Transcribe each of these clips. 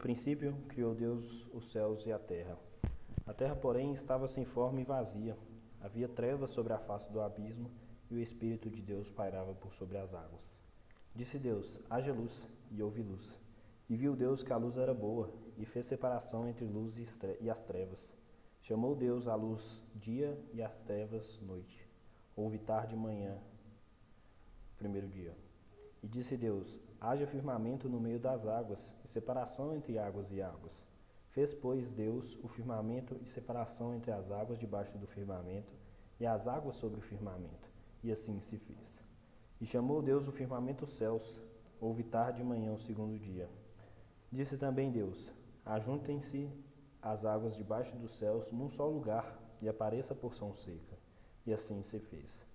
No princípio, criou Deus os céus e a terra. A terra, porém, estava sem forma e vazia. Havia trevas sobre a face do abismo, e o Espírito de Deus pairava por sobre as águas. Disse Deus: haja luz, e houve luz. E viu Deus que a luz era boa, e fez separação entre luz e as trevas. Chamou Deus a luz dia e as trevas noite. Houve tarde e manhã, primeiro dia. E disse Deus: haja firmamento no meio das águas, e separação entre águas e águas. Fez, pois, Deus o firmamento e separação entre as águas debaixo do firmamento, e as águas sobre o firmamento. E assim se fez. E chamou Deus o firmamento céus. Houve tarde e manhã o segundo dia. Disse também Deus: ajuntem-se as águas debaixo dos céus num só lugar, e apareça a porção seca. E assim se fez.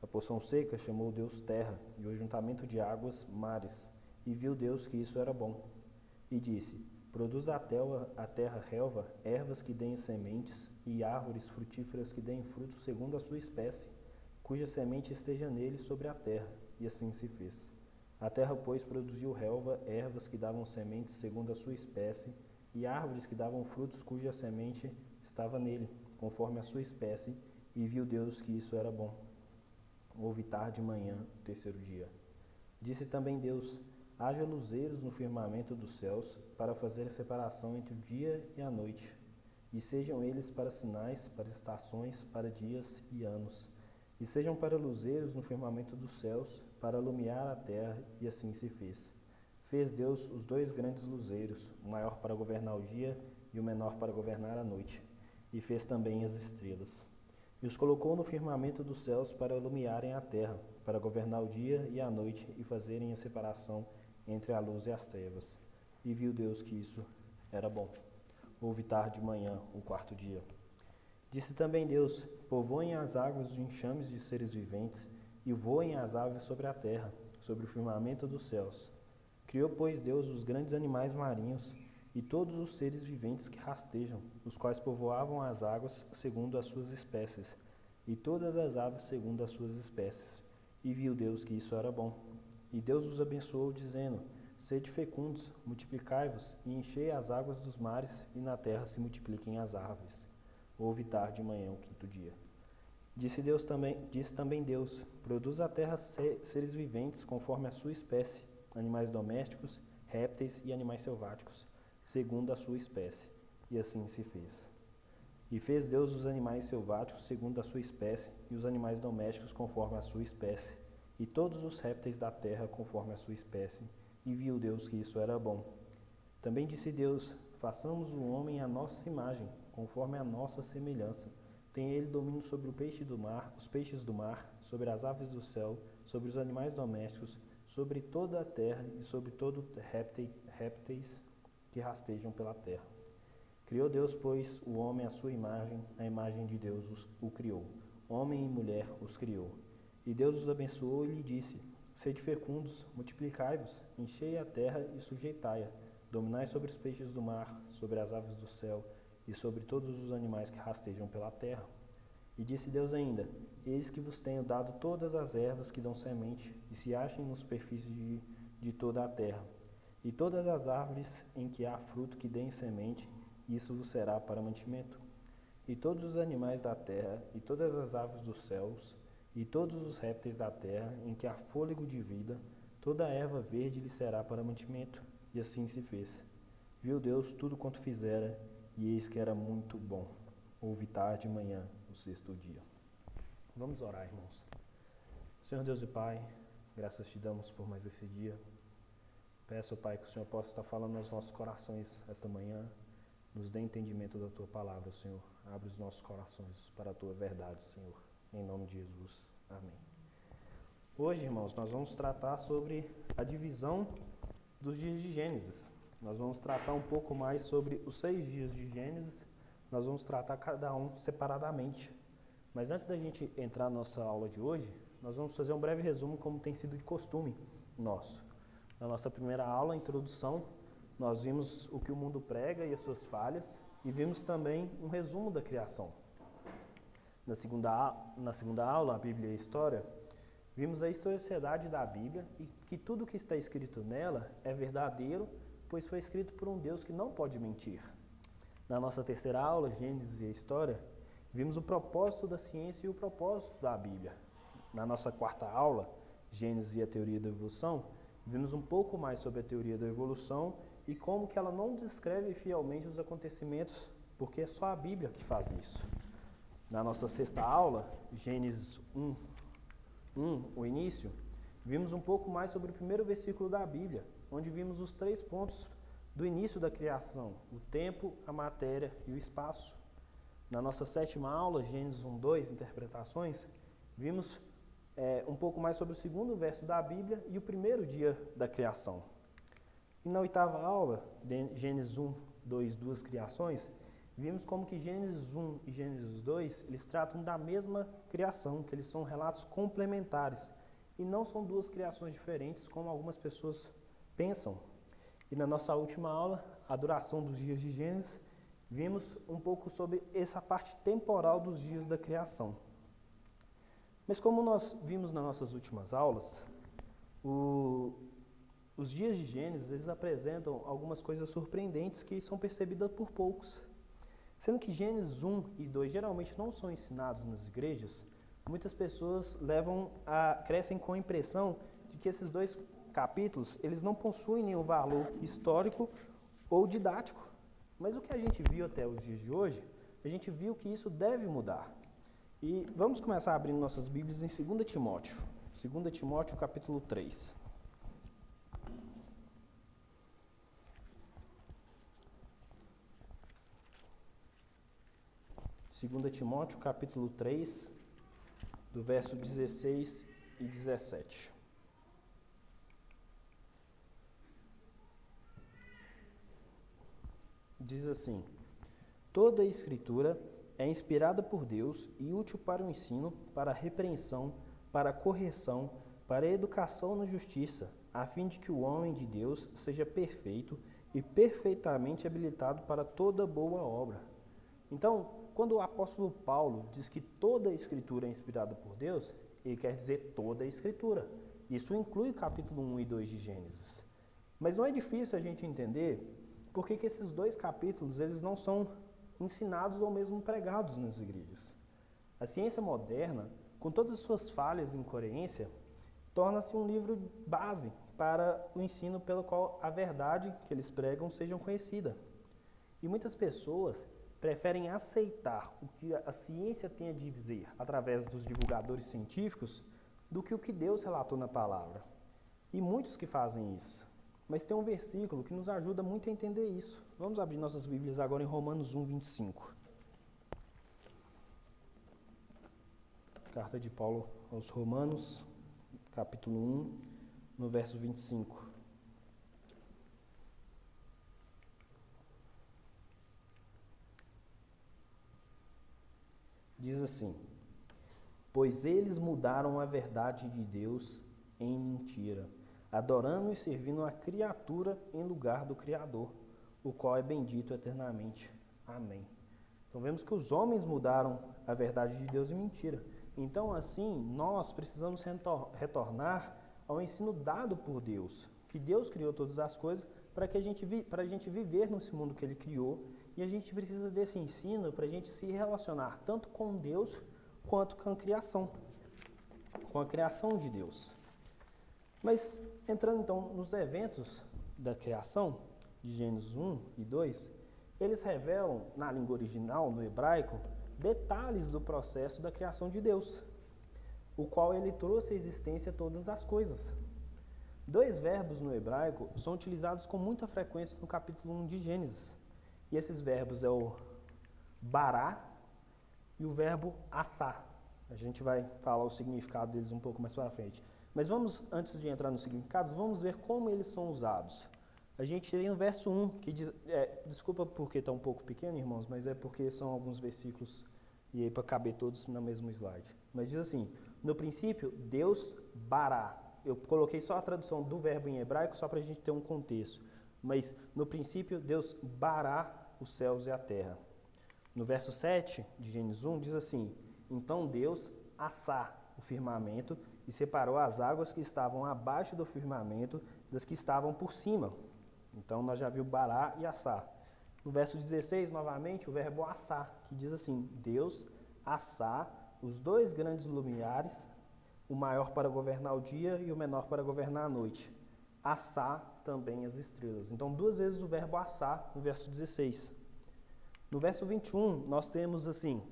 A porção seca chamou Deus terra, e o ajuntamento de águas mares. E viu Deus que isso era bom. E disse: produz a terra relva, ervas que deem sementes, e árvores frutíferas que deem frutos segundo a sua espécie, cuja semente esteja nele sobre a terra. E assim se fez. A terra, pois, produziu relva, ervas que davam sementes segundo a sua espécie, e árvores que davam frutos cuja semente estava nele, conforme a sua espécie, e viu Deus que isso era bom. Houve tarde e manhã, o terceiro dia. Disse também Deus: haja luzeiros no firmamento dos céus, para fazer a separação entre o dia e a noite, e sejam eles para sinais, para estações, para dias e anos, e sejam para luzeiros no firmamento dos céus, para alumiar a terra, e assim se fez. Fez Deus os dois grandes luzeiros, o maior para governar o dia e o menor para governar a noite, e fez também as estrelas. E os colocou no firmamento dos céus para iluminarem a terra, para governar o dia e a noite, e fazerem a separação entre a luz e as trevas. E viu Deus que isso era bom. Houve tarde e manhã, o quarto dia. Disse também Deus: povoem as águas de enxames de seres viventes, e voem as aves sobre a terra, sobre o firmamento dos céus. Criou, pois, Deus os grandes animais marinhos, e todos os seres viventes que rastejam, os quais povoavam as águas segundo as suas espécies, e todas as aves segundo as suas espécies. E viu Deus que isso era bom. E Deus os abençoou, dizendo: sede fecundos, multiplicai-vos, e enchei as águas dos mares, e na terra se multipliquem as árvores. Houve tarde e manhã, o quinto dia. Disse também Deus: produz a terra seres viventes conforme a sua espécie, animais domésticos, répteis e animais selváticos, segundo a sua espécie. E assim se fez. E fez Deus os animais selváticos segundo a sua espécie, e os animais domésticos conforme a sua espécie, e todos os répteis da terra conforme a sua espécie. E viu Deus que isso era bom. Também disse Deus: façamos o homem à nossa imagem, conforme a nossa semelhança. Tem ele domínio sobre o peixe do mar, os peixes do mar, sobre as aves do céu, sobre os animais domésticos, sobre toda a terra e sobre todo répteis que rastejam pela terra. Criou Deus, pois, o homem à sua imagem, a imagem de Deus o criou. Homem e mulher os criou. E Deus os abençoou e lhe disse: sede fecundos, multiplicai-vos, enchei a terra e sujeitai-a, dominai sobre os peixes do mar, sobre as aves do céu e sobre todos os animais que rastejam pela terra. E disse Deus ainda: eis que vos tenho dado todas as ervas que dão semente e se achem na superfície de toda a terra, e todas as árvores em que há fruto que deem semente, isso vos será para mantimento. E todos os animais da terra, e todas as aves dos céus, e todos os répteis da terra, em que há fôlego de vida, toda a erva verde lhe será para mantimento. E assim se fez. Viu Deus tudo quanto fizera, e eis que era muito bom. Houve tarde e manhã, o sexto dia. Vamos orar, irmãos. Senhor Deus e Pai, graças te damos por mais esse dia. Peço, Pai, que o Senhor possa estar falando aos nossos corações esta manhã. Nos dê entendimento da Tua palavra, Senhor. Abre os nossos corações para a Tua verdade, Senhor. Em nome de Jesus. Amém. Hoje, irmãos, nós vamos tratar sobre a divisão dos dias de Gênesis. Nós vamos tratar um pouco mais sobre os 6 dias de Gênesis. Nós vamos tratar cada um separadamente. Mas antes da gente entrar na nossa aula de hoje, nós vamos fazer um breve resumo como tem sido de costume nosso. Na nossa primeira aula, a introdução, nós vimos o que o mundo prega e as suas falhas, e vimos também um resumo da criação. Na segunda aula, a Bíblia e a História, vimos a historicidade da Bíblia e que tudo que está escrito nela é verdadeiro pois foi escrito por um Deus que não pode mentir. Na nossa terceira aula, Gênesis e a História, vimos o propósito da ciência e o propósito da Bíblia. Na nossa quarta aula, Gênesis e a Teoria da Evolução, vimos um pouco mais sobre a teoria da evolução e como que ela não descreve fielmente os acontecimentos, porque é só a Bíblia que faz isso. Na nossa sexta aula, Gênesis 1, o início, vimos um pouco mais sobre o primeiro versículo da Bíblia, onde vimos os 3 pontos do início da criação: o tempo, a matéria e o espaço. Na nossa sétima aula, Gênesis 1:2, interpretações, vimos um pouco mais sobre o segundo verso da Bíblia e o primeiro dia da criação. E na oitava aula, Gênesis 1:2, duas criações, vimos como que Gênesis 1 e Gênesis 2, eles tratam da mesma criação, que eles são relatos complementares e não são duas criações diferentes, como algumas pessoas pensam. E na nossa última aula, a duração dos dias de Gênesis, vimos um pouco sobre essa parte temporal dos dias da criação. Mas como nós vimos nas nossas últimas aulas, os dias de Gênesis, eles apresentam algumas coisas surpreendentes que são percebidas por poucos. Sendo que Gênesis 1 e 2 geralmente não são ensinados nas igrejas, muitas pessoas crescem com a impressão de que esses 2 capítulos, eles não possuem nenhum valor histórico ou didático. Mas o que a gente viu até os dias de hoje, a gente viu que isso deve mudar. E vamos começar abrindo nossas Bíblias em 2 Timóteo. 2 Timóteo, capítulo 3. 2 Timóteo, capítulo 3, do verso 16 e 17. Diz assim: toda a Escritura é inspirada por Deus e útil para o ensino, para a repreensão, para a correção, para a educação na justiça, a fim de que o homem de Deus seja perfeito e perfeitamente habilitado para toda boa obra. Então, quando o apóstolo Paulo diz que toda a Escritura é inspirada por Deus, ele quer dizer toda a Escritura. Isso inclui o capítulo 1 e 2 de Gênesis. Mas não é difícil a gente entender por que esses 2 capítulos eles não são ensinados ou mesmo pregados nas igrejas. A ciência moderna, com todas as suas falhas e incoerência, torna-se um livro base para o ensino pelo qual a verdade que eles pregam seja conhecida. E muitas pessoas preferem aceitar o que a ciência tem a dizer através dos divulgadores científicos do que o que Deus relatou na palavra. E muitos que fazem isso. Mas tem um versículo que nos ajuda muito a entender isso. Vamos abrir nossas Bíblias agora em Romanos 1, 25. Carta de Paulo aos Romanos, capítulo 1, no verso 25. Diz assim: pois eles mudaram a verdade de Deus em mentira, adorando e servindo a criatura em lugar do Criador, o qual é bendito eternamente. Amém. Então vemos que os homens mudaram a verdade de Deus em mentira. Então, assim, nós precisamos retornar ao ensino dado por Deus, que Deus criou todas as coisas para a gente viver nesse mundo que Ele criou, e a gente precisa desse ensino para a gente se relacionar tanto com Deus quanto com a criação de Deus. Mas, entrando então nos eventos da criação, de Gênesis 1 e 2, eles revelam, na língua original, no hebraico, detalhes do processo da criação de Deus, o qual ele trouxe à existência todas as coisas. 2 verbos no hebraico são utilizados com muita frequência no capítulo 1 de Gênesis. E esses verbos é o bará e o verbo assar. A gente vai falar o significado deles um pouco mais para frente. Mas vamos, antes de entrar nos significados, vamos ver como eles são usados. A gente tem no verso 1, que diz... desculpa porque está um pouco pequeno, irmãos, mas é porque são alguns versículos e aí para caber todos no mesmo slide. Mas diz assim: no princípio, Deus bará. Eu coloquei só a tradução do verbo em hebraico, só para a gente ter um contexto. Mas, no princípio, Deus bará os céus e a terra. No verso 7 de Gênesis 1, diz assim: então Deus assá o firmamento e separou as águas que estavam abaixo do firmamento das que estavam por cima. Então, nós já vimos bará e assá. No verso 16, novamente, o verbo assá, que diz assim, Deus assá os dois grandes luminares, o maior para governar o dia e o menor para governar a noite. Assá também as estrelas. Então, duas vezes o verbo assá no verso 16. No verso 21, nós temos assim,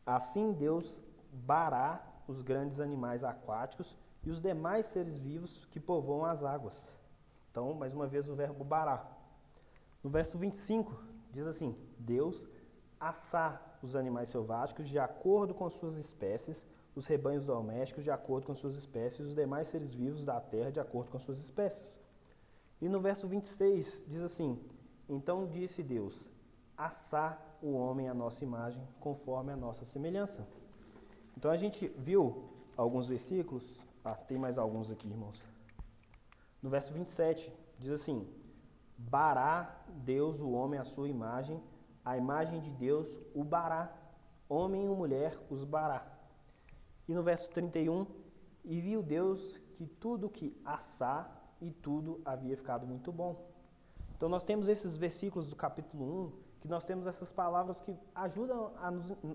assim Deus bará os grandes animais aquáticos e os demais seres vivos que povoam as águas. Então, mais uma vez, o verbo bará. No verso 25, diz assim, Deus assá os animais selváticos de acordo com suas espécies, os rebanhos domésticos de acordo com suas espécies, e os demais seres vivos da terra de acordo com suas espécies. E no verso 26, diz assim, então disse Deus, assá o homem à nossa imagem, conforme a nossa semelhança. Então, a gente viu alguns versículos, tem mais alguns aqui, irmãos. No verso 27, diz assim, bará Deus o homem à sua imagem, a imagem de Deus o bará, homem e mulher os bará. E no verso 31, e viu Deus que tudo que assá e tudo havia ficado muito bom. Então, nós temos esses versículos do capítulo 1, que nós temos essas palavras que ajudam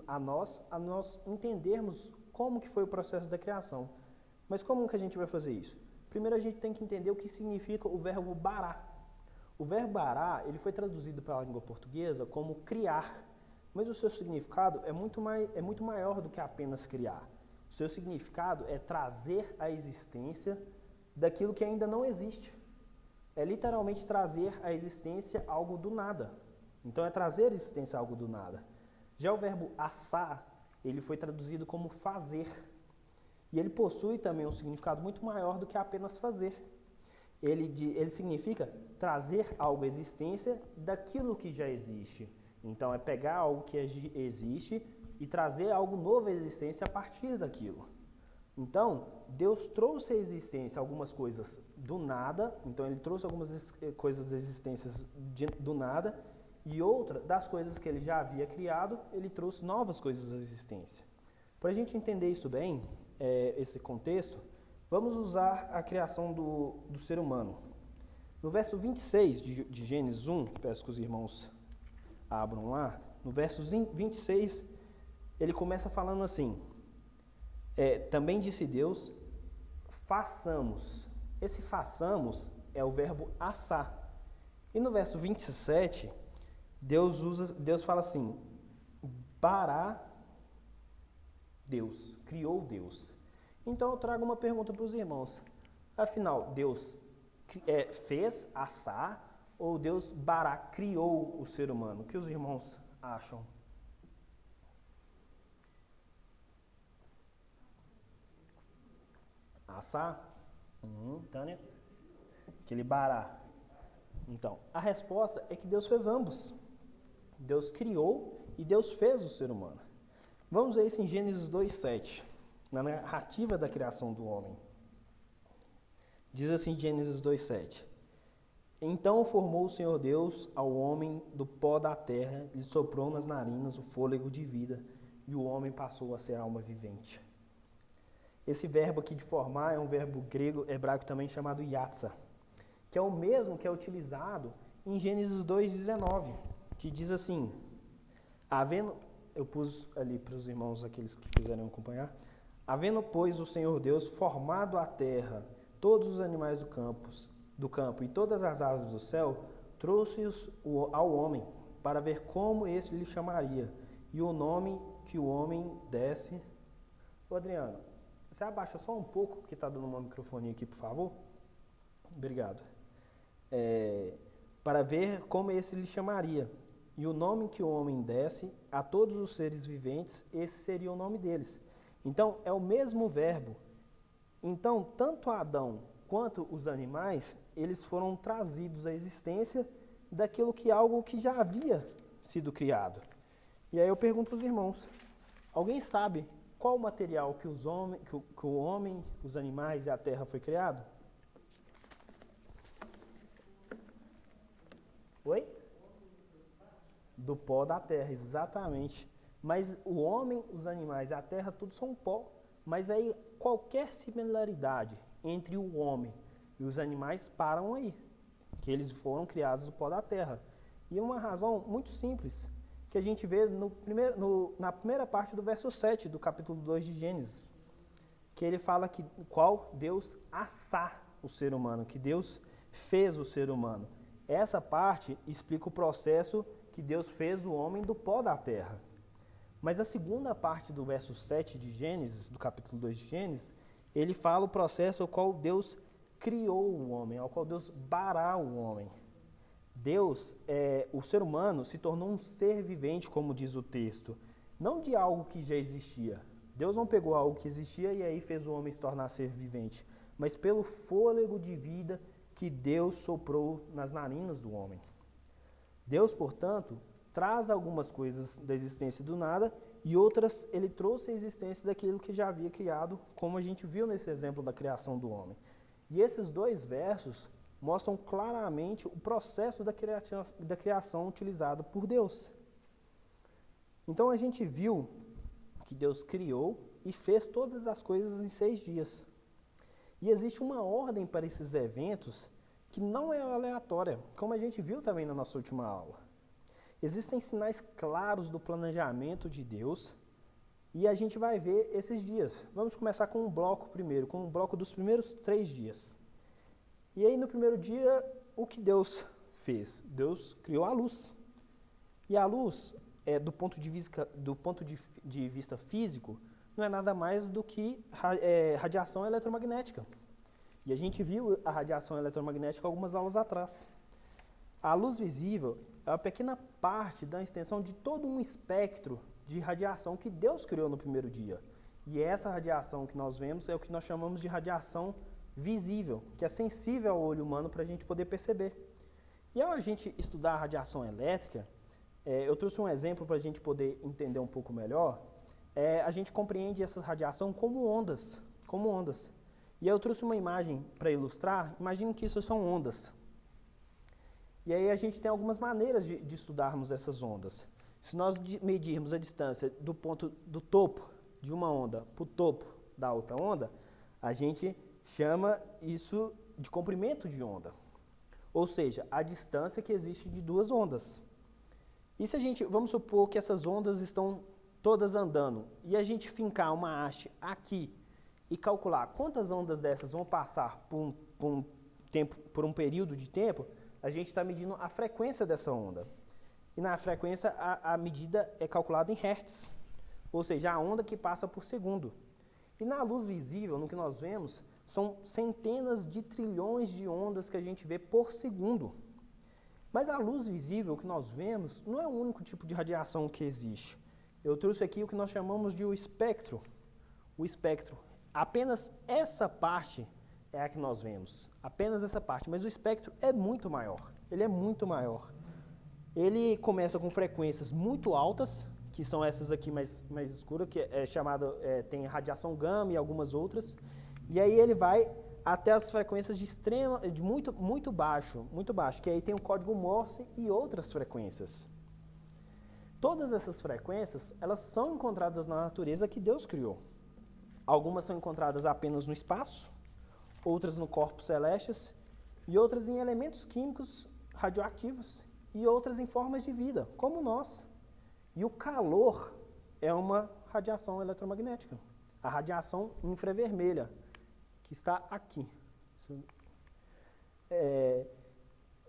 a nós entendermos como que foi o processo da criação. Mas como que a gente vai fazer isso? Primeiro a gente tem que entender o que significa o verbo bará. O verbo bará, ele foi traduzido para a língua portuguesa como criar, mas o seu significado é muito maior do que apenas criar. O seu significado é trazer à existência daquilo que ainda não existe. É literalmente trazer à existência algo do nada. Então, é trazer à existência algo do nada. Já o verbo assá, ele foi traduzido como fazer. E ele possui também um significado muito maior do que apenas fazer. Ele significa trazer algo à existência daquilo que já existe. Então, é pegar algo que existe e trazer algo novo à existência a partir daquilo. Então, Deus trouxe à existência algumas coisas do nada, então ele trouxe algumas coisas à existência do nada, e outra das coisas que ele já havia criado, ele trouxe novas coisas à existência. Para a gente entender isso bem, esse contexto, vamos usar a criação do ser humano. No verso 26 de Gênesis 1, peço que os irmãos abram lá, no verso 26, ele começa falando assim, também disse Deus, façamos. Esse façamos é o verbo assá. E no verso 27, Deus fala assim, bará Deus, criou Deus. Então eu trago uma pergunta para os irmãos. Afinal, Deus fez assá ou Deus bará criou o ser humano? O que os irmãos acham? Assá? Tânia? Aquele bará. Então, a resposta é que Deus fez ambos. Deus criou e Deus fez o ser humano. Vamos ver isso em Gênesis 2:7, na narrativa da criação do homem. Diz assim Gênesis 2:7. Então formou o Senhor Deus ao homem do pó da terra, lhe soprou nas narinas o fôlego de vida, e o homem passou a ser alma vivente. Esse verbo aqui de formar é um verbo grego, hebraico também chamado yatsa, que é o mesmo que é utilizado em Gênesis 2:19, que diz assim, eu pus ali para os irmãos, aqueles que quiserem acompanhar, havendo, pois, o Senhor Deus formado a terra, todos os animais do campo e todas as aves do céu, trouxe-os ao homem, para ver como esse lhe chamaria, e o nome que o homem desse. Ô Adriano, você abaixa só um pouco, que está dando uma microfonia aqui, por favor? Obrigado. Para ver como esse lhe chamaria. E o nome que o homem desse a todos os seres viventes, esse seria o nome deles. Então, é o mesmo verbo. Então, tanto Adão quanto os animais, eles foram trazidos à existência daquilo que algo que já havia sido criado. E aí eu pergunto aos irmãos, alguém sabe qual o material que o homem, os animais e a terra foi criado? Oi? Do pó da terra, exatamente. Mas o homem, os animais e a terra, tudo são pó. Mas aí qualquer similaridade entre o homem e os animais param aí. que eles foram criados do pó da terra. E uma razão muito simples, que a gente vê na primeira parte do verso 7 do capítulo 2 de Gênesis, que ele fala que qual Deus assá o ser humano, que Deus fez o ser humano. Essa parte explica o processo que Deus fez o homem do pó da terra. Mas a segunda parte do verso 7 de Gênesis, do capítulo 2 de Gênesis, ele fala o processo ao qual Deus criou o homem, ao qual Deus bará o homem. Deus, o ser humano, se tornou um ser vivente, como diz o texto, não de algo que já existia. Deus não pegou algo que existia e aí fez o homem se tornar ser vivente, mas pelo fôlego de vida que Deus soprou nas narinas do homem. Deus, portanto, traz algumas coisas da existência do nada e outras ele trouxe a existência daquilo que já havia criado, como a gente viu nesse exemplo da criação do homem. E esses dois versos mostram claramente o processo da criação utilizado por Deus. Então a gente viu que Deus criou e fez todas as coisas em 6 dias. E existe uma ordem para esses eventos que não é aleatória, como a gente viu também na nossa última aula. Existem sinais claros do planejamento de Deus e a gente vai ver esses dias. Vamos começar com um bloco primeiro, com um bloco dos primeiros 3 dias. E aí no primeiro dia, o que Deus fez? Deus criou a luz. E a luz, do ponto de vista físico, não é nada mais do que radiação eletromagnética. E a gente viu a radiação eletromagnética algumas aulas atrás. A luz visível é uma pequena parte da extensão de todo um espectro de radiação que Deus criou no primeiro dia. E essa radiação que nós vemos é o que nós chamamos de radiação visível, que é sensível ao olho humano para a gente poder perceber. E ao a gente estudar a radiação elétrica, eu trouxe um exemplo para a gente poder entender um pouco melhor. A gente compreende essa radiação como ondas. E aí eu trouxe uma imagem para ilustrar. Imagine que isso são ondas. E aí a gente tem algumas maneiras de estudarmos essas ondas. Se nós medirmos a distância do ponto do topo de uma onda para o topo da outra onda, a gente chama isso de comprimento de onda. Ou seja, a distância que existe de duas ondas. E se a gente, vamos supor que essas ondas estão todas andando, e a gente fincar uma haste aqui e calcular quantas ondas dessas vão passar por um período de tempo, a gente está medindo a frequência dessa onda. E na frequência a medida é calculada em hertz, ou seja, a onda que passa por segundo. E na luz visível, no que nós vemos, são centenas de trilhões de ondas que a gente vê por segundo. Mas a luz visível que nós vemos não é o único tipo de radiação que existe. Eu trouxe aqui o que nós chamamos de o espectro. O espectro. Apenas essa parte é a que nós vemos. Apenas essa parte. Mas o espectro é muito maior. Ele é muito maior. Ele começa com frequências muito altas, que são essas aqui mais escuras, que é chamada, tem radiação gama e algumas outras. E aí ele vai até as frequências de muito baixo, que aí tem o código Morse e outras frequências. Todas essas frequências, elas são encontradas na natureza que Deus criou. Algumas são encontradas apenas no espaço, outras no corpos celestes, e outras em elementos químicos radioativos, e outras em formas de vida, como nós. E o calor é uma radiação eletromagnética, a radiação infravermelha, que está aqui.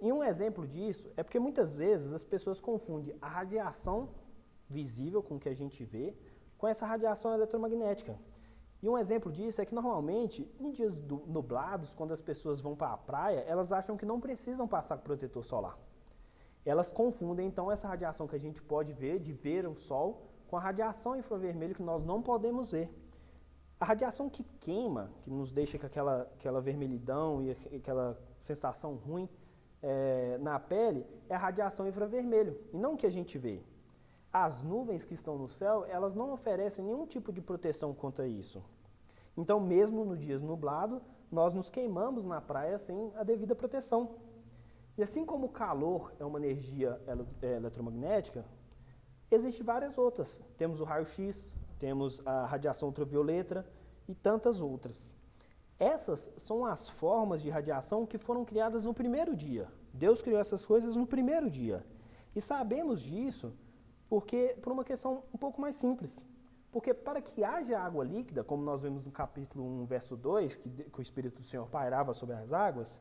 E um exemplo disso é porque muitas vezes as pessoas confundem a radiação visível com o que a gente vê com essa radiação eletromagnética. E um exemplo disso é que normalmente, em dias nublados, quando as pessoas vão para a praia, elas acham que não precisam passar protetor solar. Elas confundem então essa radiação que a gente pode ver, de ver o sol, com a radiação infravermelho que nós não podemos ver. A radiação que queima, que nos deixa com aquela vermelhidão e aquela sensação ruim na pele, é a radiação infravermelho, e não o que a gente vê. As nuvens que estão no céu, elas não oferecem nenhum tipo de proteção contra isso. Então, mesmo nos dias nublados, nós nos queimamos na praia sem a devida proteção. E assim como o calor é uma energia eletromagnética, existem várias outras. Temos o raio-x, temos a radiação ultravioleta e tantas outras. Essas são as formas de radiação que foram criadas no primeiro dia. Deus criou essas coisas no primeiro dia. E sabemos disso por uma questão um pouco mais simples. Porque para que haja água líquida, como nós vemos no capítulo 1, verso 2, que o Espírito do Senhor pairava sobre as águas,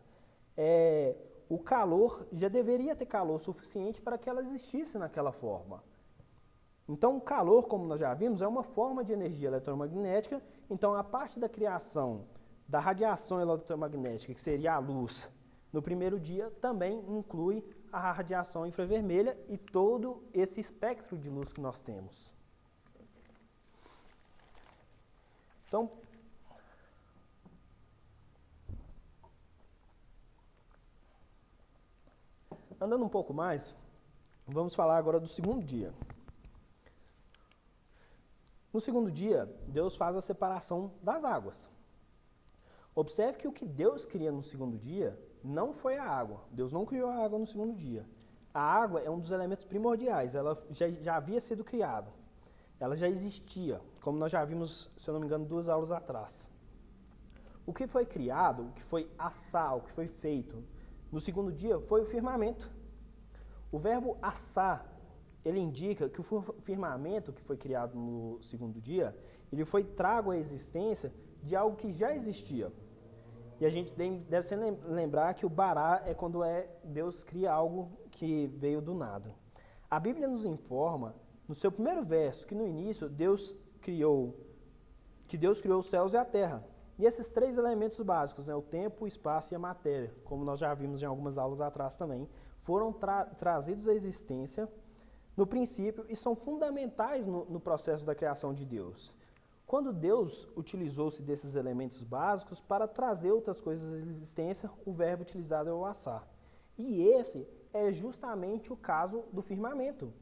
o calor, já deveria ter calor suficiente para que ela existisse naquela forma. Então, o calor, como nós já vimos, é uma forma de energia eletromagnética. Então, a parte da criação da radiação eletromagnética, que seria a luz, no primeiro dia, também inclui a radiação infravermelha e todo esse espectro de luz que nós temos. Então, andando um pouco mais, vamos falar agora do segundo dia. No segundo dia, Deus faz a separação das águas. Observe que o que Deus cria no segundo dia não foi a água. Deus não criou a água no segundo dia. A água é um dos elementos primordiais, ela já havia sido criada. Ela já existia, como nós já vimos, se eu não me engano, 2 aulas atrás. O que foi criado, o que foi assar, o que foi feito no segundo dia foi o firmamento. O verbo assar, ele indica que o firmamento que foi criado no segundo dia, ele foi trago à existência de algo que já existia. E a gente deve sempre lembrar que o bará é quando Deus cria algo que veio do nada. A Bíblia nos informa, no seu primeiro verso, que no início Deus criou os céus e a terra. E esses 3 elementos básicos, o tempo, o espaço e a matéria, como nós já vimos em algumas aulas atrás também, foram trazidos à existência no princípio e são fundamentais no processo da criação de Deus. Quando Deus utilizou-se desses elementos básicos para trazer outras coisas à existência, o verbo utilizado é o assar. E esse é justamente o caso do firmamento.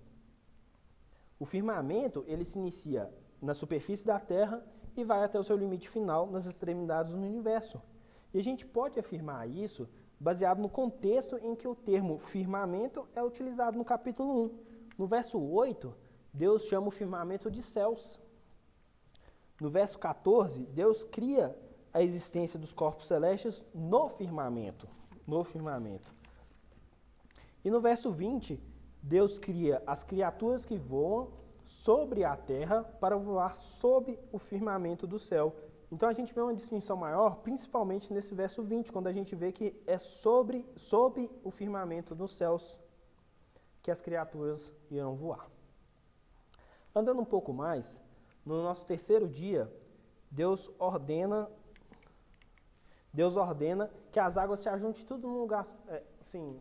O firmamento, ele se inicia na superfície da Terra e vai até o seu limite final nas extremidades do universo. E a gente pode afirmar isso baseado no contexto em que o termo firmamento é utilizado no capítulo 1. No verso 8, Deus chama o firmamento de céus. No verso 14, Deus cria a existência dos corpos celestes no firmamento. E no verso 20, Deus cria as criaturas que voam sobre a terra para voar sob o firmamento do céu. Então a gente vê uma distinção maior, principalmente nesse verso 20, quando a gente vê que é sob o firmamento dos céus que as criaturas irão voar. Andando um pouco mais, no nosso terceiro dia, Deus ordena que as águas se ajuntem tudo num lugar, sim,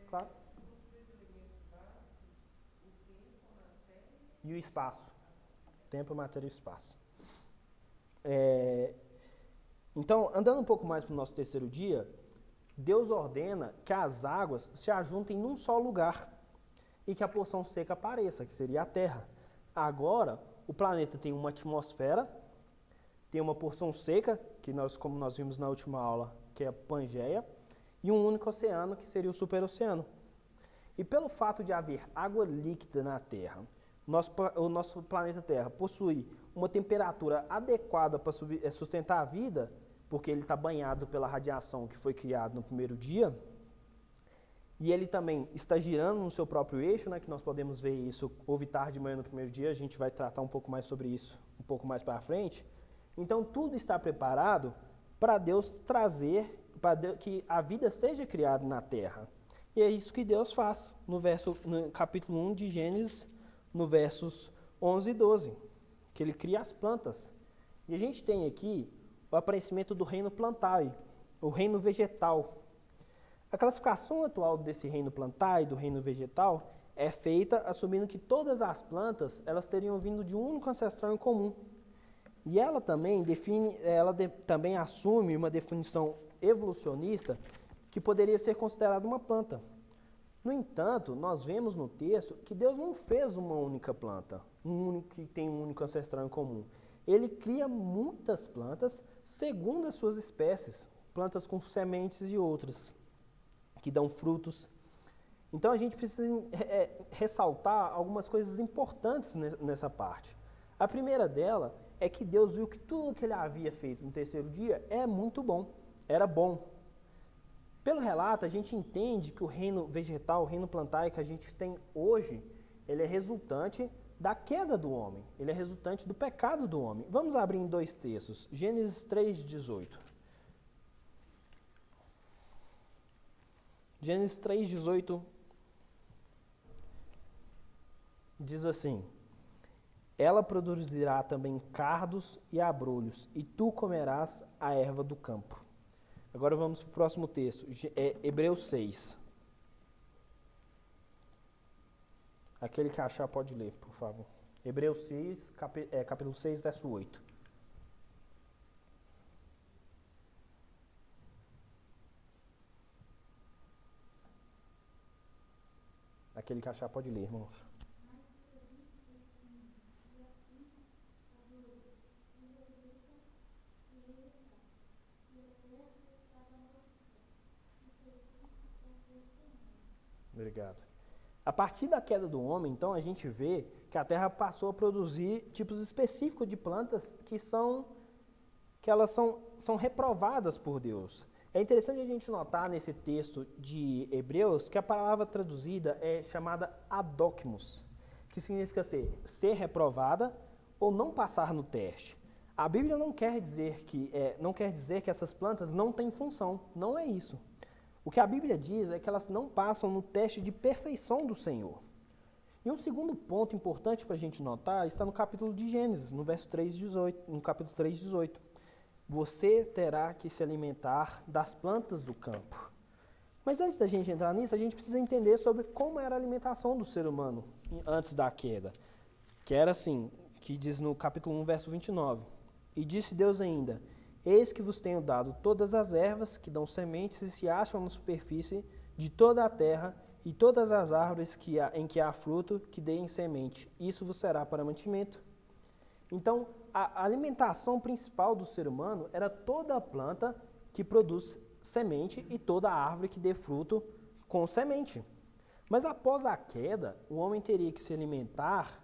claro. E o espaço. Tempo, matéria e espaço. Então, andando um pouco mais para o nosso terceiro dia, Deus ordena que as águas se ajuntem num só lugar e que a porção seca apareça, que seria a terra. Agora, o planeta tem uma atmosfera, tem uma porção seca, como nós vimos na última aula, que é a Pangeia, e um único oceano, que seria o superoceano. E pelo fato de haver água líquida na Terra, o nosso planeta Terra possui uma temperatura adequada para sustentar a vida, porque ele está banhado pela radiação que foi criada no primeiro dia, e ele também está girando no seu próprio eixo, que nós podemos ver isso orbitar de manhã no primeiro dia, a gente vai tratar um pouco mais sobre isso um pouco mais para frente. Então tudo está preparado para Deus trazer, que a vida seja criada na Terra. E é isso que Deus faz no capítulo 1 de Gênesis, no versos 11 e 12, que ele cria as plantas. E a gente tem aqui o aparecimento do reino plantae, o reino vegetal. A classificação atual desse reino plantae, do reino vegetal, é feita assumindo que todas as plantas elas teriam vindo de um único ancestral em comum. E ela também também assume uma definição evolucionista que poderia ser considerada uma planta. No entanto, nós vemos no texto que Deus não fez uma única planta, que tem um único ancestral em comum. Ele cria muitas plantas segundo as suas espécies, plantas com sementes e outras, que dão frutos. Então a gente precisa ressaltar algumas coisas importantes nessa parte. A primeira dela é que Deus viu que tudo que ele havia feito no terceiro dia é muito bom, era bom. Pelo relato, a gente entende que o reino vegetal, o reino plantar que a gente tem hoje, ele é resultante da queda do homem, ele é resultante do pecado do homem. Vamos abrir em 2 textos, Gênesis 3:18. Gênesis 3:18 diz assim: ela produzirá também cardos e abrolhos, e tu comerás a erva do campo. Agora vamos para o próximo texto, Hebreus 6. Aquele que achar pode ler, por favor. Hebreus 6, capítulo 6, verso 8. Aquele que achar pode ler, irmãos. Obrigado. A partir da queda do homem, então, a gente vê que a terra passou a produzir tipos específicos de plantas que elas são reprovadas por Deus. É interessante a gente notar nesse texto de Hebreus que a palavra traduzida é chamada adóquimos, que significa ser reprovada ou não passar no teste. A Bíblia não quer dizer que essas plantas não têm função, não é isso. O que a Bíblia diz é que elas não passam no teste de perfeição do Senhor. E um segundo ponto importante para a gente notar está no capítulo de Gênesis, no capítulo 3:18. Você terá que se alimentar das plantas do campo. Mas antes da gente entrar nisso, a gente precisa entender sobre como era a alimentação do ser humano antes da queda. Que era assim, que diz no capítulo 1, verso 29. E disse Deus ainda: eis que vos tenho dado todas as ervas que dão sementes e se acham na superfície de toda a terra, e todas as árvores em que há fruto que deem semente. Isso vos será para mantimento. Então, a alimentação principal do ser humano era toda a planta que produz semente e toda a árvore que dê fruto com semente. Mas após a queda, o homem teria que se alimentar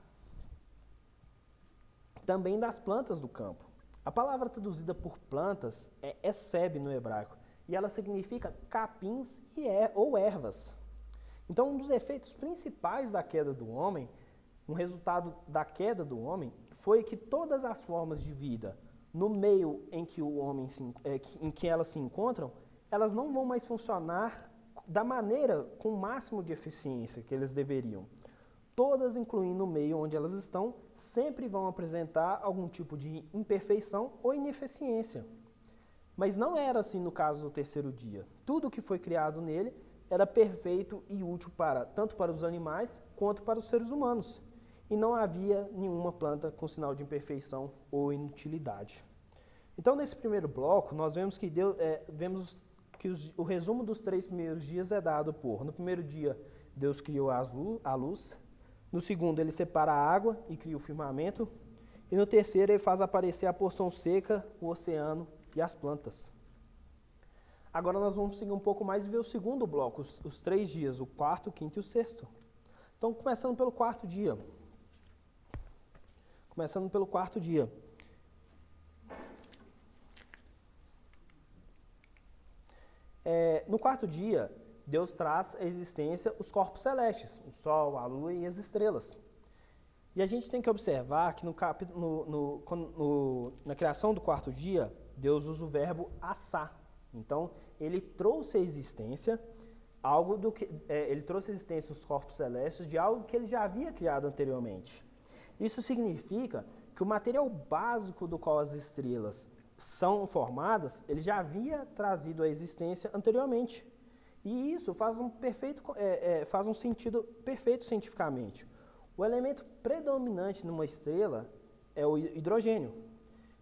também das plantas do campo. A palavra traduzida por plantas é eseb no hebraico, e ela significa capins ou ervas. Então, um dos efeitos principais da queda do homem, um resultado da queda do homem, foi que todas as formas de vida no meio em que elas se encontram, elas não vão mais funcionar da maneira com o máximo de eficiência que eles deveriam. Todas, incluindo o meio onde elas estão, sempre vão apresentar algum tipo de imperfeição ou ineficiência. Mas não era assim no caso do terceiro dia. Tudo que foi criado nele era perfeito e útil tanto para os animais quanto para os seres humanos. E não havia nenhuma planta com sinal de imperfeição ou inutilidade. Então, nesse primeiro bloco, nós vemos que o resumo dos 3 primeiros dias é dado por: no primeiro dia, Deus criou a luz. No segundo, ele separa a água e cria o firmamento. E no terceiro, ele faz aparecer a porção seca, o oceano e as plantas. Agora nós vamos seguir um pouco mais e ver o segundo bloco, os 3 dias, o quarto, o quinto e o sexto. Então, começando pelo quarto dia. No quarto dia, Deus traz à existência os corpos celestes, o Sol, a Lua e as estrelas. E a gente tem que observar que na criação do quarto dia, Deus usa o verbo assar. Então, ele trouxe à existência os corpos celestes de algo que ele já havia criado anteriormente. Isso significa que o material básico do qual as estrelas são formadas, ele já havia trazido à existência anteriormente. E isso faz um sentido perfeito cientificamente. O elemento predominante numa estrela é o hidrogênio.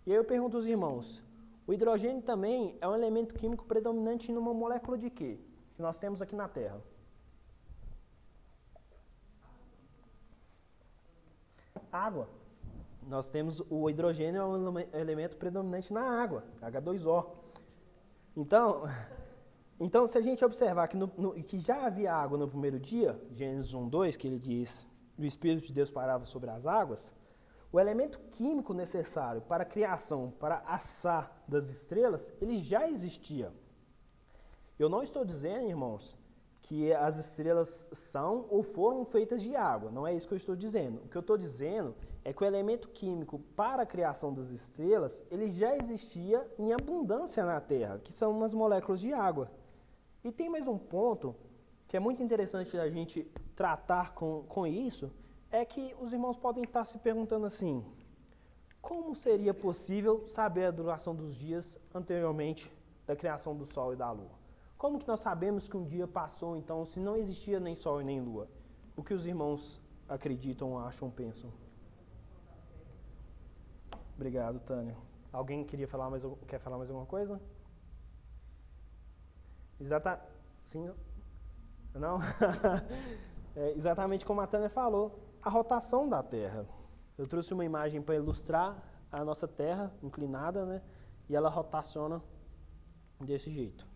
E aí eu pergunto aos irmãos, o hidrogênio também é um elemento químico predominante numa molécula de quê? Que nós temos aqui na Terra. Água. Nós temos o hidrogênio, é um elemento predominante na água, H2O. Então, se a gente observar que já havia água no primeiro dia, Gênesis 1:2, que ele diz, o Espírito de Deus pairava sobre as águas, o elemento químico necessário para a criação, para assar das estrelas, ele já existia. Eu não estou dizendo, irmãos, que as estrelas são ou foram feitas de água. Não é isso que eu estou dizendo. O que eu estou dizendo é que o elemento químico para a criação das estrelas, ele já existia em abundância na Terra, que são umas moléculas de água. E tem mais um ponto que é muito interessante a gente tratar com isso, é que os irmãos podem estar se perguntando assim, como seria possível saber a duração dos dias anteriormente da criação do Sol e da Lua? Como que nós sabemos que um dia passou, então, se não existia nem Sol e nem Lua? O que os irmãos acreditam, acham, pensam? Obrigado, Tânia. Alguém quer falar mais alguma coisa? Sim? Não? Exatamente como a Tânia falou, a rotação da Terra. Eu trouxe uma imagem para ilustrar a nossa Terra inclinada, né? E ela rotaciona desse jeito.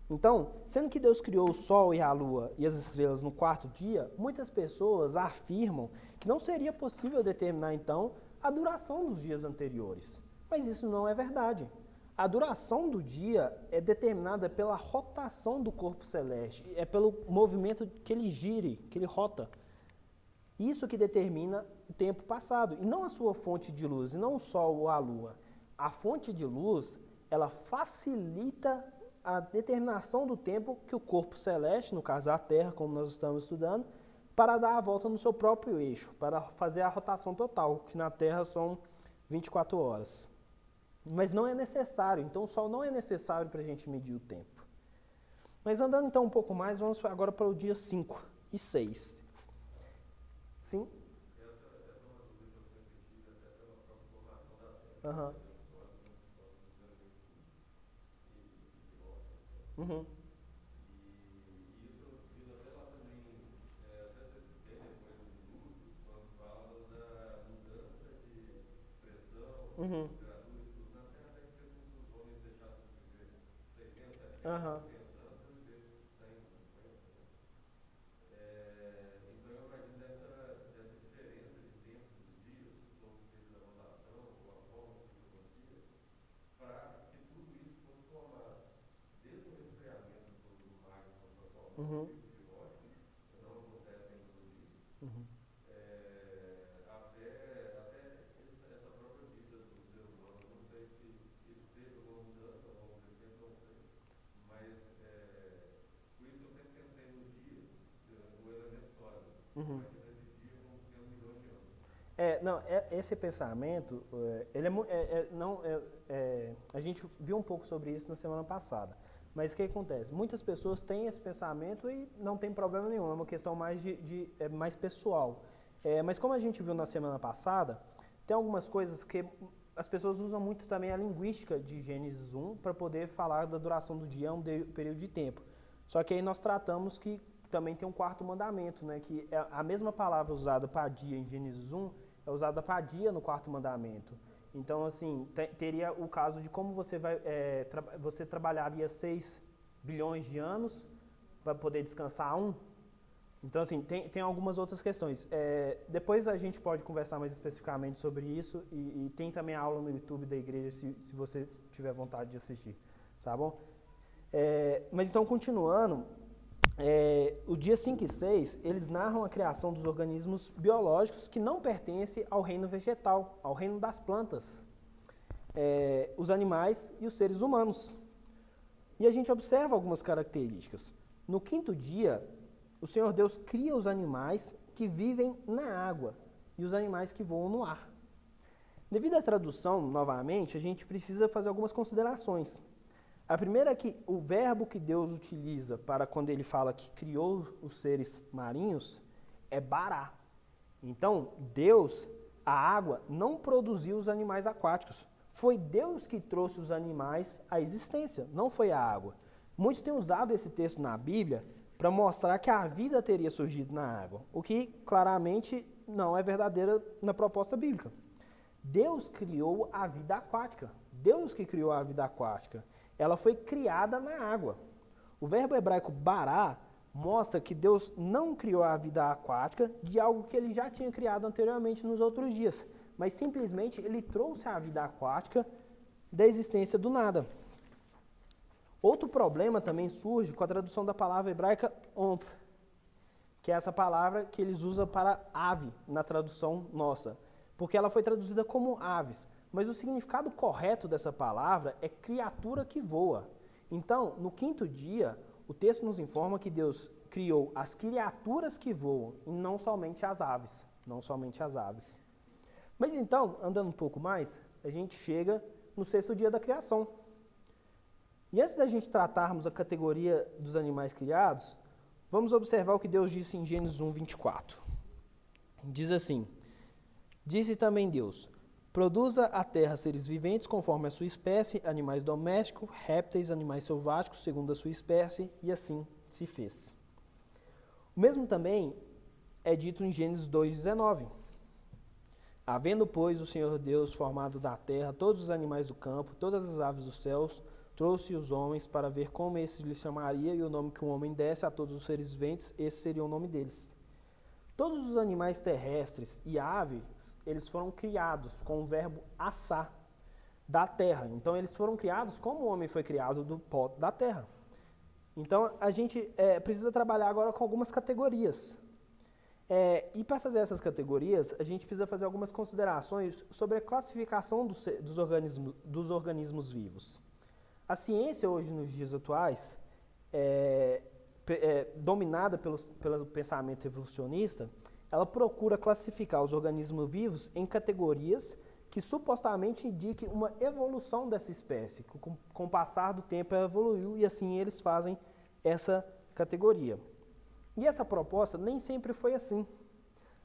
Então, sendo que Deus criou o Sol e a Lua e as estrelas no quarto dia, muitas pessoas afirmam que não seria possível determinar, então, a duração dos dias anteriores. Mas isso não é verdade. A duração do dia é determinada pela rotação do corpo celeste, é pelo movimento que ele gire, que ele rota. Isso que determina o tempo passado, e não a sua fonte de luz, e não o Sol ou a Lua. A fonte de luz, ela facilita a determinação do tempo que o corpo celeste, no caso a Terra, como nós estamos estudando, para dar a volta no seu próprio eixo, para fazer a rotação total, que na Terra são 24 horas. Mas não é necessário, então o Sol não é necessário para a gente medir o tempo. Mas andando então um pouco mais, vamos agora para o dia 5 e 6. Sim? Essa é uma dúvida que eu sempre tive, até pela própria formação da Terra. Aham. Uhum. E isso eu fiz até lá também, até bem depois do dilúvio, quando fala da mudança de pressão, Uhum. temperatura e tudo na Terra, até que fez com que os homens deixassem de viver 600, 700, Aham. 800 anos, e viver 100, 50. Então eu imagino dessa diferença de tempo dos dias, como fez a rotação, ou a forma que isso acontecia, para que tudo isso fosse formado. Desde o resfriamento do mar de São Paulo, Uhum. de Washington, que não acontece em todo dia, Uhum. até essa própria vida do ser humano. Não sei se isso teve alguma mudança ao longo desse tempo, não sei. Mas por isso eu sempre pensei no dia, o elemento sólido, Uhum. mas esse dia como sendo milhões de anos. Esse pensamento, ele a gente viu um pouco sobre isso na semana passada. Mas o que acontece? Muitas pessoas têm esse pensamento e não tem problema nenhum, é uma questão mais mais pessoal. Mas como a gente viu na semana passada, tem algumas coisas que as pessoas usam muito também a linguística de Gênesis 1 para poder falar da duração do dia, um período de tempo. Só que aí nós tratamos que também tem um quarto mandamento, né, que é a mesma palavra usada para dia em Gênesis 1 é usada para dia no quarto mandamento. Então, assim, teria o caso de como você você trabalharia 6 bilhões de anos para poder descansar 1. Então, assim, tem algumas outras questões. Depois a gente pode conversar mais especificamente sobre isso e tem também a aula no YouTube da igreja se você tiver vontade de assistir, tá bom? Mas então, continuando, o dia 5 e 6, eles narram a criação dos organismos biológicos que não pertencem ao reino vegetal, ao reino das plantas, os animais e os seres humanos. E a gente observa algumas características. No quinto dia, o Senhor Deus cria os animais que vivem na água e os animais que voam no ar. Devido à tradução, novamente, a gente precisa fazer algumas considerações. A primeira é que o verbo que Deus utiliza para quando ele fala que criou os seres marinhos é bará. Então, Deus, a água, não produziu os animais aquáticos. Foi Deus que trouxe os animais à existência, não foi a água. Muitos têm usado esse texto na Bíblia para mostrar que a vida teria surgido na água, o que claramente não é verdadeiro na proposta bíblica. Deus criou a vida aquática. Deus que criou a vida aquática. Ela foi criada na água. O verbo hebraico bará mostra que Deus não criou a vida aquática de algo que ele já tinha criado anteriormente nos outros dias, mas simplesmente ele trouxe a vida aquática da existência do nada. Outro problema também surge com a tradução da palavra hebraica omph, que é essa palavra que eles usam para ave na tradução nossa, porque ela foi traduzida como aves, mas o significado correto dessa palavra é criatura que voa. Então, no quinto dia, o texto nos informa que Deus criou as criaturas que voam e não somente as aves, Mas então, andando um pouco mais, a gente chega no sexto dia da criação. E antes da gente tratarmos a categoria dos animais criados, vamos observar o que Deus disse em Gênesis 1, 24. Diz assim: disse também Deus: produza a terra seres viventes conforme a sua espécie, animais domésticos, répteis, animais selváticos, segundo a sua espécie, e assim se fez. O mesmo também é dito em Gênesis 2,19. Havendo, pois, o Senhor Deus formado da terra todos os animais do campo, todas as aves dos céus, trouxe os homens para ver como esses lhe chamaria, e o nome que um homem desse a todos os seres viventes, esse seria o nome deles. Todos os animais terrestres e aves, eles foram criados com o verbo assar, da terra. Então, eles foram criados como o homem foi criado do pó da terra. Então, a gente precisa trabalhar agora com algumas categorias. E para fazer essas categorias, a gente precisa fazer algumas considerações sobre a classificação dos organismos vivos. A ciência, hoje, nos dias atuais, dominada pelo pensamento evolucionista, ela procura classificar os organismos vivos em categorias que supostamente indiquem uma evolução dessa espécie, que com o passar do tempo ela evoluiu e assim eles fazem essa categoria. E essa proposta nem sempre foi assim.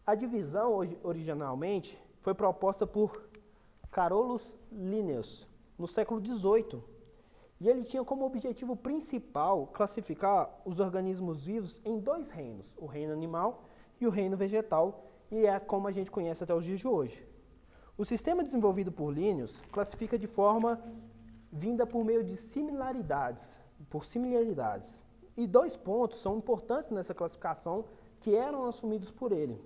A divisão, originalmente, foi proposta por Carolus Linnaeus, no século XVIII. E ele tinha como objetivo principal classificar os organismos vivos em dois reinos, o reino animal e o reino vegetal, e é como a gente conhece até os dias de hoje. O sistema desenvolvido por Linnaeus classifica de forma vinda por meio de similaridades. E 2 pontos são importantes nessa classificação que eram assumidos por ele.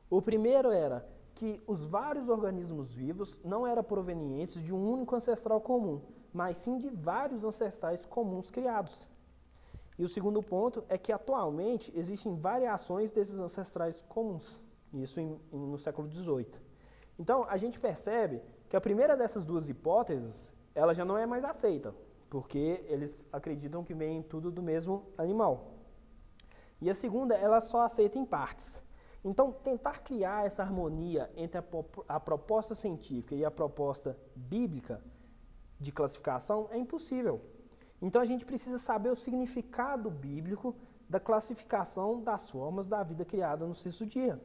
O primeiro era que os vários organismos vivos não eram provenientes de um único ancestral comum, mas sim de vários ancestrais comuns criados. E o segundo ponto é que atualmente existem variações desses ancestrais comuns, isso no século XVIII. Então, a gente percebe que a primeira dessas duas hipóteses, ela já não é mais aceita, porque eles acreditam que vem tudo do mesmo animal. E a segunda, ela só aceita em partes. Então, tentar criar essa harmonia entre a proposta científica e a proposta bíblica de classificação é impossível. Então, a gente precisa saber o significado bíblico da classificação das formas da vida criada no sexto dia.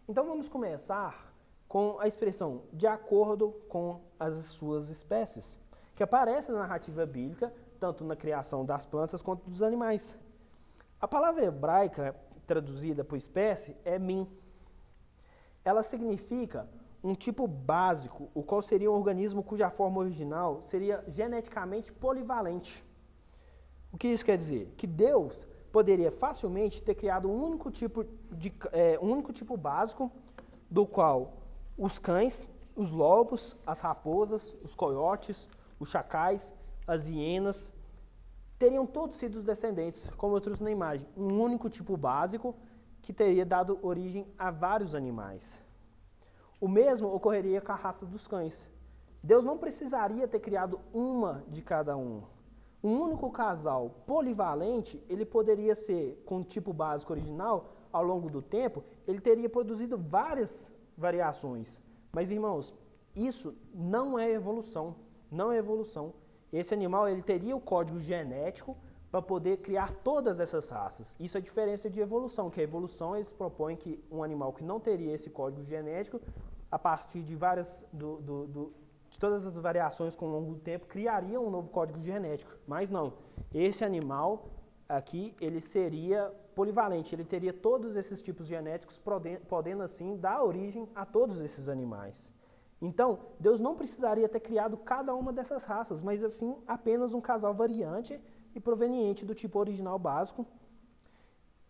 Então, vamos começar com a expressão de acordo com as suas espécies, que aparece na narrativa bíblica, tanto na criação das plantas quanto dos animais. A palavra hebraica traduzida por espécie é min. Ela significa um tipo básico, o qual seria um organismo cuja forma original seria geneticamente polivalente. O que isso quer dizer? Que Deus poderia facilmente ter criado um único tipo básico, do qual os cães, os lobos, as raposas, os coiotes, os chacais, as hienas, teriam todos sido os descendentes, como eu trouxe na imagem, um único tipo básico que teria dado origem a vários animais. O mesmo ocorreria com a raça dos cães. Deus não precisaria ter criado uma de cada um. Um único casal polivalente, ele poderia ser, com o tipo básico original, ao longo do tempo, ele teria produzido várias variações. Mas, irmãos, isso não é evolução. Não é evolução. Esse animal ele teria o código genético para poder criar todas essas raças. Isso é a diferença de evolução, que a evolução eles propõem que um animal que não teria esse código genético, a partir de de todas as variações com o longo do tempo, criaria um novo código genético. Mas não, esse animal aqui, ele seria polivalente, ele teria todos esses tipos genéticos, podendo assim dar origem a todos esses animais. Então, Deus não precisaria ter criado cada uma dessas raças, mas assim apenas um casal variante e proveniente do tipo original básico.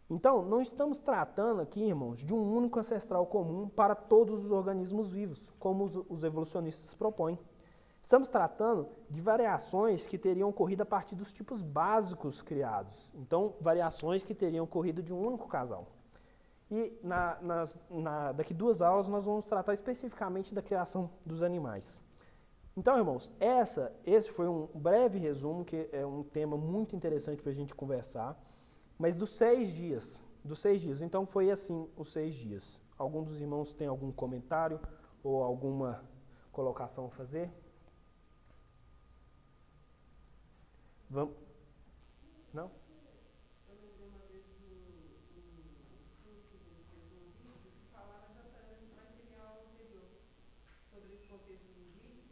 Então, não estamos tratando aqui, irmãos, de um único ancestral comum para todos os organismos vivos, como os evolucionistas propõem. Estamos tratando de variações que teriam ocorrido a partir dos tipos básicos criados. Então, variações que teriam ocorrido de um único casal. E daqui 2 aulas nós vamos tratar especificamente da criação dos animais. Então, irmãos, esse foi um breve resumo, que é um tema muito interessante para a gente conversar, mas dos 6 dias. Então, foi assim os 6 dias. Algum dos irmãos tem algum comentário ou alguma colocação a fazer? Vamos? Não? Eu lembrei uma vez de um estudo que a gente fez num vídeo que falava exatamente, mas seria a aula anterior, sobre esse contexto linguístico,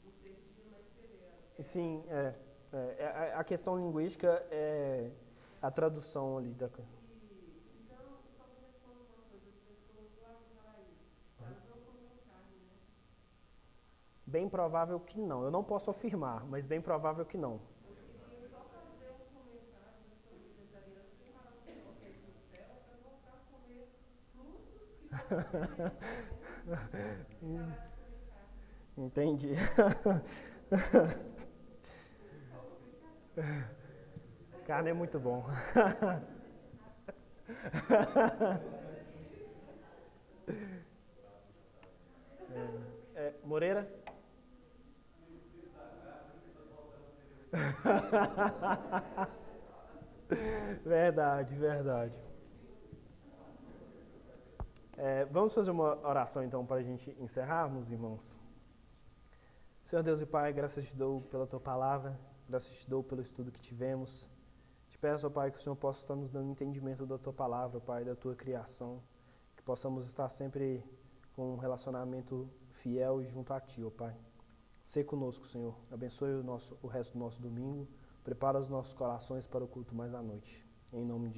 não sei dizer, mas seria. Sim, a questão linguística é a tradução ali da coisa. Então, só para responder uma coisa, as pessoas lá no paraíso, elas não comiam carne, né? Bem provável que não. Eu não posso afirmar, mas bem provável que não. Eu queria só fazer um comentário da família vegetariana que fala que não quer ir para o céu para voltar a comer frutos que foram comer, parar de comer carne. Entendi. Carne é muito bom. Moreira? Verdade. Vamos fazer uma oração então para a gente encerrarmos, irmãos? Senhor Deus e Pai, graças te dou pela tua palavra, graças te dou pelo estudo que tivemos. Te peço, ó Pai, que o Senhor possa estar nos dando entendimento da tua palavra, Pai, da tua criação, que possamos estar sempre com um relacionamento fiel e junto a ti, ó Pai. Sê conosco, Senhor. Abençoe o resto do nosso domingo. Prepara os nossos corações para o culto mais à noite. Em nome de Jesus.